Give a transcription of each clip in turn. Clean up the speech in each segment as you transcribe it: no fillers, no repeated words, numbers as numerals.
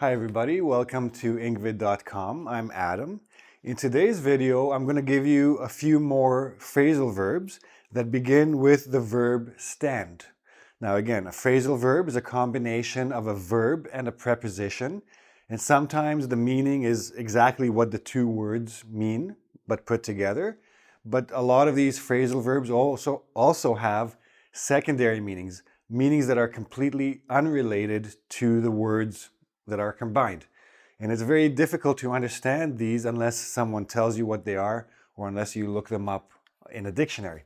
Hi everybody, welcome to engVid.com. I'm Adam. In today's video, I'm going to give you a few more phrasal verbs that begin with the verb stand. Now again, a phrasal verb is a combination of a verb and a preposition, and sometimes the meaning is exactly what the two words mean, but put together. But a lot of these phrasal verbs also have secondary meanings that are completely unrelated to the words that are combined. And it's very difficult to understand these unless someone tells you what they are or unless you look them up in a dictionary.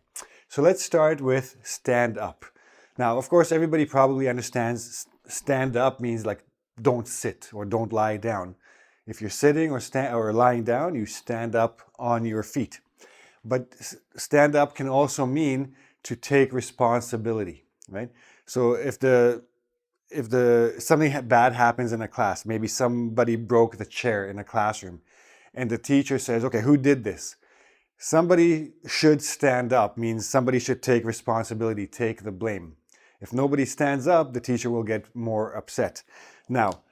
So let's start with stand up. Now, of course, everybody probably understands stand up means like don't sit or don't lie down. If you're sitting or lying down, you stand up on your feet. But stand up can also mean to take responsibility, right? So if something bad happens in a class, maybe somebody broke the chair in a classroom, and the teacher says, okay, who did this? Somebody should stand up, means somebody should take responsibility, take the blame. If nobody stands up, the teacher will get more upset. Now,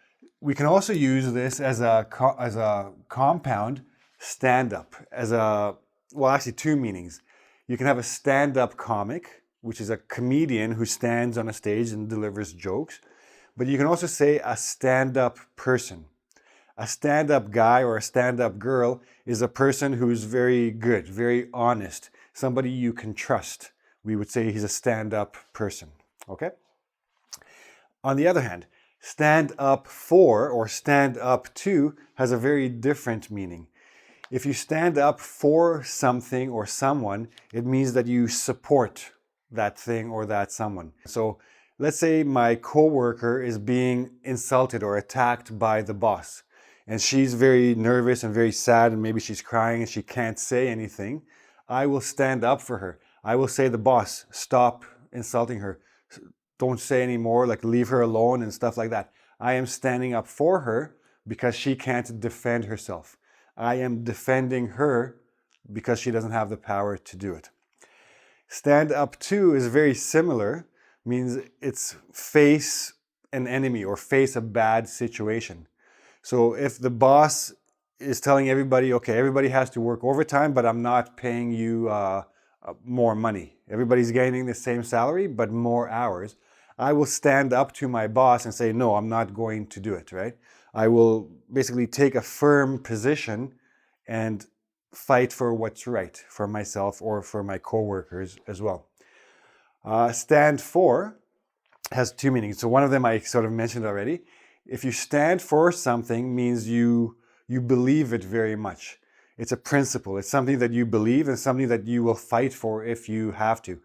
we can also use this as a compound stand up, actually two meanings. You can have a stand-up comic, which is a comedian who stands on a stage and delivers jokes. But you can also say a stand-up person. A stand-up guy or a stand-up girl is a person who's very good, very honest, somebody you can trust. We would say he's a stand-up person, okay? On the other hand, stand up for or stand up to has a very different meaning. If you stand up for something or someone, it means that you support that thing or that someone. So let's say my coworker is being insulted or attacked by the boss, and she's very nervous and very sad, and maybe she's crying and she can't say anything. I will stand up for her. I will say, the boss, stop insulting her. Don't say anymore, like leave her alone and stuff like that. I am standing up for her because she can't defend herself. I am defending her because she doesn't have the power to do it. Stand up to is very similar, means it's face an enemy or face a bad situation. So if the boss is telling everybody, okay, everybody has to work overtime, but I'm not paying you more money. Everybody's gaining the same salary, but more hours. I will stand up to my boss and say, no, I'm not going to do it, right? I will basically take a firm position and fight for what's right for myself or for my coworkers as well. Stand for has two meanings. So one of them I sort of mentioned already. If you stand for something, means you believe it very much. It's a principle. It's something that you believe and something that you will fight for if you have to.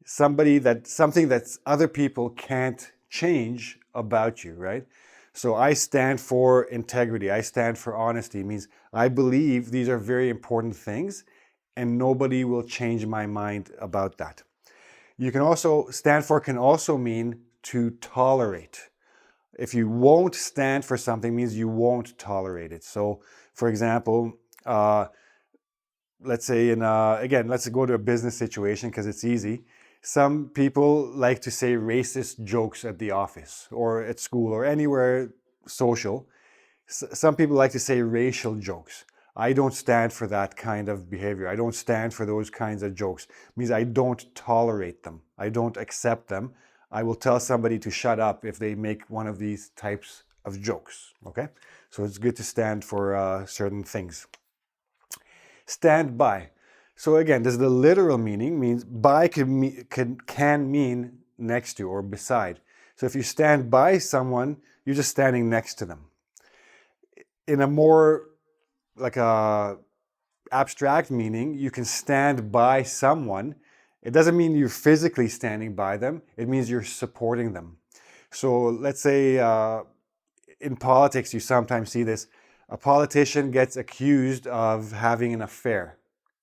Something that other people can't change about you, right? So I stand for integrity. I stand for honesty. It means I believe these are very important things and nobody will change my mind about that. You can also, stand for can also mean to tolerate. If you won't stand for something, it means you won't tolerate it. So for example, let's say let's go to a business situation because it's easy. Some people like to say racist jokes at the office or at school or anywhere social. Some people like to say racial jokes. I don't stand for that kind of behavior. I don't stand for those kinds of jokes. It means I don't tolerate them. I don't accept them. I will tell somebody to shut up if they make one of these types of jokes, okay? So it's good to stand for certain things. Stand by. So again, this is the literal meaning, means by can mean next to or beside. So if you stand by someone, you're just standing next to them. In a more like a abstract meaning, you can stand by someone. It doesn't mean you're physically standing by them. It means you're supporting them. So let's say in politics, you sometimes see this. A politician gets accused of having an affair,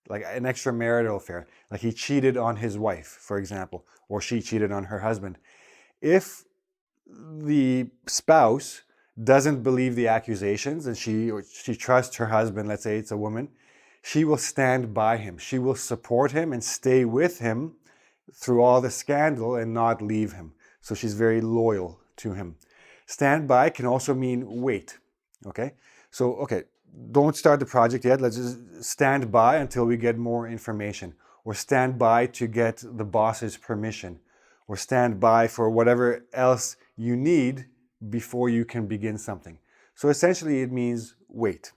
like an extramarital affair, like he cheated on his wife, for example, or she cheated on her husband. If the spouse doesn't believe the accusations and she trusts her husband, let's say it's a woman, she will stand by him. She will support him and stay with him through all the scandal and not leave him. So she's very loyal to him. Stand by can also mean wait. Okay? So, okay, don't start the project yet. Let's just stand by until we get more information. Or stand by to get the boss's permission. Or stand by for whatever else you need before you can begin something. So essentially it means wait.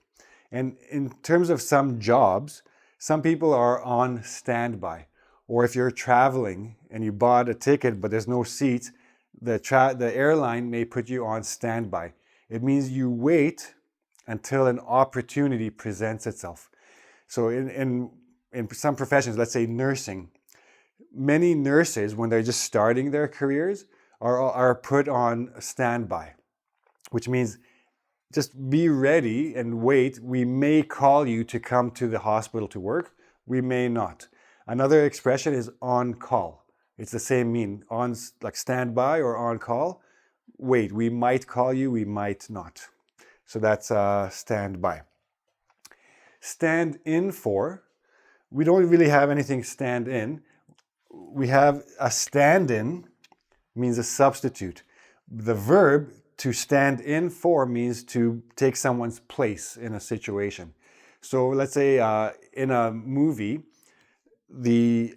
And in terms of some jobs, some people are on standby. Or if you're traveling and you bought a ticket but there's no seats, the airline may put you on standby. It means you wait until an opportunity presents itself. So in some professions, let's say nursing, many nurses, when they're just starting their careers, are put on standby, which means just be ready and wait. We may call you to come to the hospital to work. We may not. Another expression is on call. It's the same mean, on like standby or on call. Wait, we might call you, we might not. So that's standby. Stand in for, we don't really have anything stand in. We have a stand-in, means a substitute. The verb to stand in for means to take someone's place in a situation. So let's say in a movie, the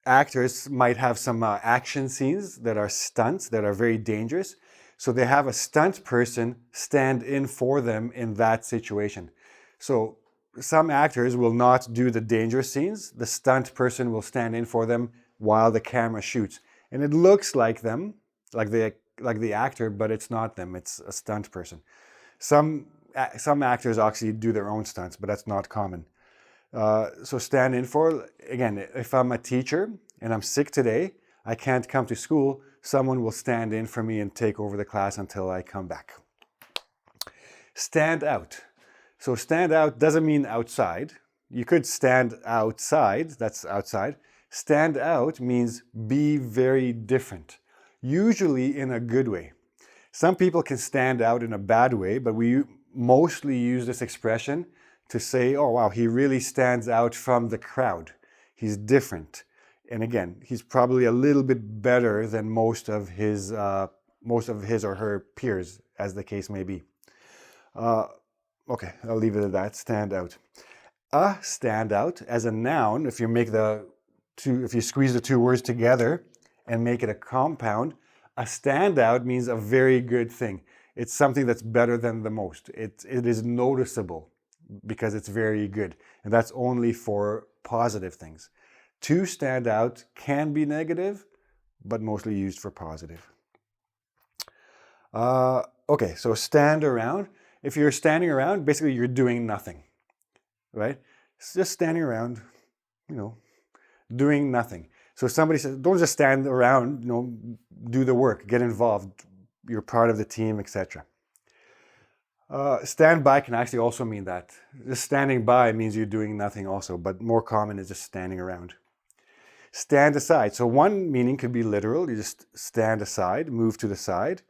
actors might have some action scenes that are stunts, that are very dangerous. So they have a stunt person stand in for them in that situation. So some actors will not do the dangerous scenes. The stunt person will stand in for them while the camera shoots. And it looks like them, like the actor, but it's not them. It's a stunt person. Some actors actually do their own stunts, but that's not common. So stand in for, again, if I'm a teacher and I'm sick today, I can't come to school, someone will stand in for me and take over the class until I come back. Stand out. So stand out doesn't mean outside. You could stand outside, that's outside. Stand out means be very different, usually in a good way. Some people can stand out in a bad way, but we mostly use this expression to say, oh wow, he really stands out from the crowd. He's different. And again, he's probably a little bit better than most of his or her peers, as the case may be. Okay, I'll leave it at that. Stand out. A standout as a noun, if you squeeze the two words together and make it a compound, a standout means a very good thing. It's something that's better than the most. It is noticeable because it's very good. And that's only for positive things. To stand out can be negative, but mostly used for positive. Okay, so stand around. If you're standing around, basically you're doing nothing, right? It's just standing around, doing nothing. So somebody says, don't just stand around, do the work, get involved. You're part of the team, etc. Stand by can actually also mean that. Just standing by means you're doing nothing also, but more common is just standing around. Stand aside. So one meaning could be literal. You just stand aside, move to the side.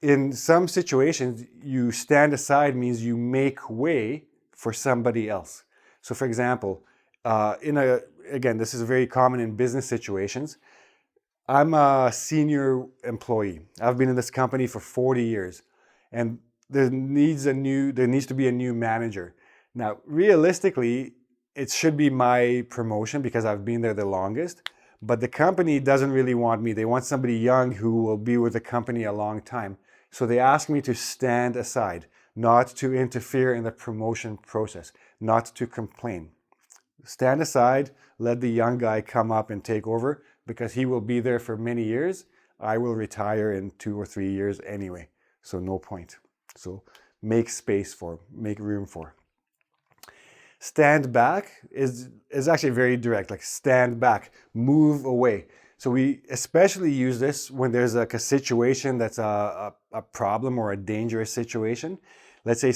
In some situations, you stand aside means you make way for somebody else. So for example, again, this is very common in business situations. I'm a senior employee. I've been in this company for 40 years, and there needs to be a new manager. Now, realistically, it should be my promotion because I've been there the longest, but the company doesn't really want me. They want somebody young who will be with the company a long time. So they ask me to stand aside, not to interfere in the promotion process, not to complain. Stand aside, let the young guy come up and take over because he will be there for many years. I will retire in 2 or 3 years anyway, so no point. So make room for. Stand back is actually very direct, like stand back, move away. So we especially use this when there's like a situation that's a problem or a dangerous situation. Let's say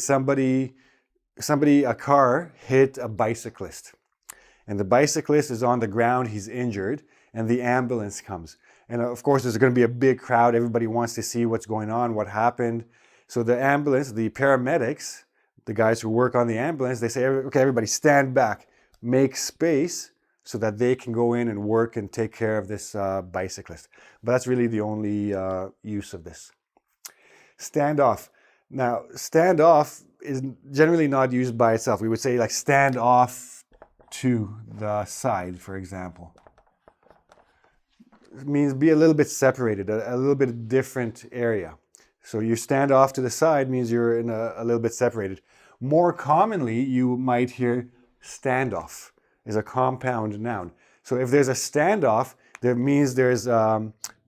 a car hit a bicyclist, and the bicyclist is on the ground, he's injured, and the ambulance comes. And of course, there's going to be a big crowd. Everybody wants to see what's going on, what happened. So the paramedics, the guys who work on the ambulance, they say, okay, everybody stand back, make space so that they can go in and work and take care of this bicyclist. But that's really the only use of this. Standoff. Now, standoff is generally not used by itself. We would say like stand off to the side, for example. It means be a little bit separated, a little bit different area. So you stand off to the side means you're in a little bit separated. More commonly, you might hear standoff is a compound noun. So if there's a standoff, that means there's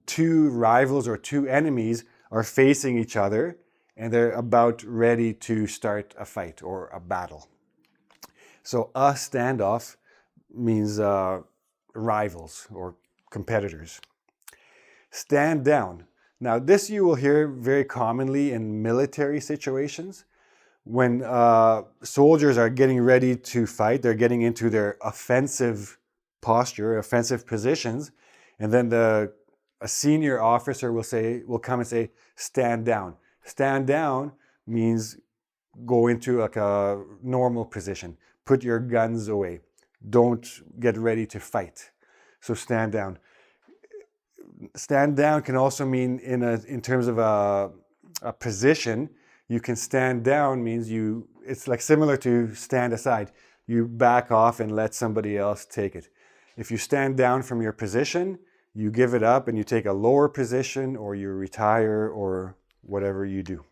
two rivals or two enemies are facing each other and they're about ready to start a fight or a battle. So a standoff means rivals or competitors. Stand down. Now this you will hear very commonly in military situations. When soldiers are getting ready to fight, they're getting into their offensive posture, offensive positions, and then a senior officer will come and say, stand down. Stand down means go into like a normal position. Put your guns away. Don't get ready to fight. So stand down. Stand down can also mean in terms of a position. You can stand down means it's like similar to stand aside. You back off and let somebody else take it. If you stand down from your position, you give it up and you take a lower position or you retire or whatever you do.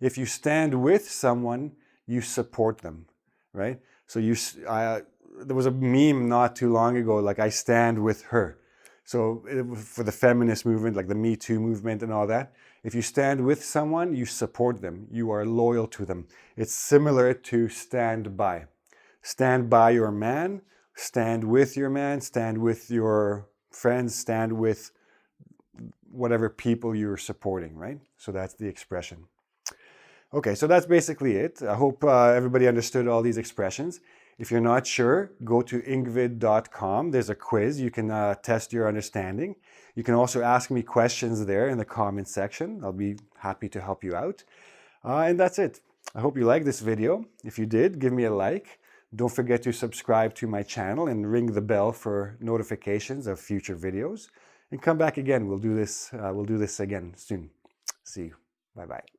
If you stand with someone, you support them, right? So there was a meme not too long ago, like I stand with her. So for the feminist movement, like the Me Too movement and all that, if you stand with someone, you support them. You are loyal to them. It's similar to stand by. Stand by your man, stand with your man, stand with your friends, stand with whatever people you're supporting, right? So that's the expression. Okay, so that's basically it. I hope everybody understood all these expressions. If you're not sure, go to engVid.com. There's a quiz. You can test your understanding. You can also ask me questions there in the comment section. I'll be happy to help you out. And that's it. I hope you liked this video. If you did, give me a like. Don't forget to subscribe to my channel and ring the bell for notifications of future videos. And come back again. We'll do this again soon. See you. Bye-bye.